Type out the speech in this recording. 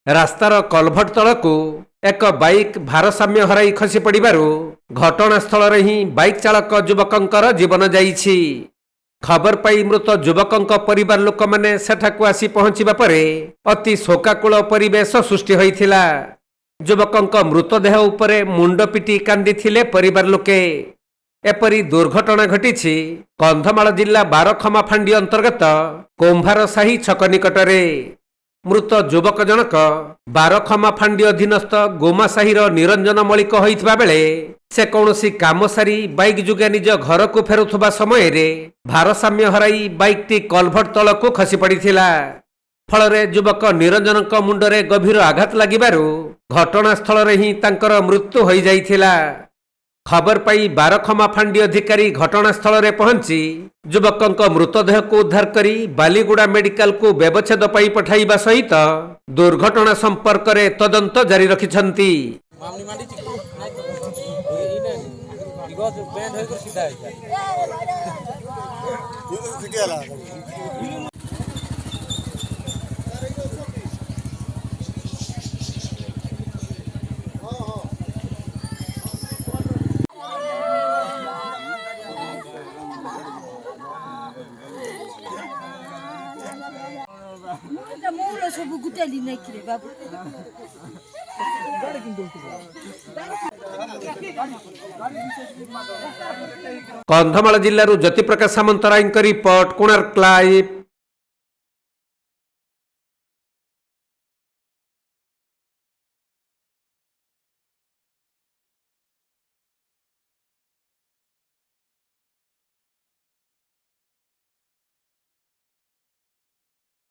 रास्तार कलभट तलकू एक बाइक भारसाम्य हराई खसी पड़ू घटनास्थल ही बाइक चालक युवकर जीवन जाइछि। खबर पाई मृत युवक परिवार लोक मैंने सेठाकू आसी पहुंचवा पर अति शोकाकूल परिवेश सृष्टि होइथिला। युवक मृतदेह उपरे मुंड पिटी कांदी परिवार लोके। एपरी दुर्घटना घटी कंधमाल जिला बारखमा फांडी अंतर्गत कुंभार साही छक निकटरे। मृत युवक जनक बारखमा फांडी अधीनस्थ गोमासाहीर निरंजन मलिक होइथिबा बेले से कौनसी काम सारी बाइक जुगे निज घर को फेरुथबा समय रे भारसाम्य हराई बाइक टी कलभट तलकू खसी पड़िथिला। फलरे युवक निरंजन मुंडरे गभीर आघात लागिबारु घटनास्थल रे ही तांकर मृत्यु होई जाइथिला। खबर पाई बारखमा फांडी अधिकारी घटनास्थल रे पहुंची युवक मृतदेह को उद्धार करी बालीगुड़ा मेडिकल को व्यवच्छेद पाई पठाइबा सहित दुर्घटना संपर्क रे तदंत जारी रखिछंती। Kandhamal जिल्लारू Jyoti Prakash Samantaray report Konark live.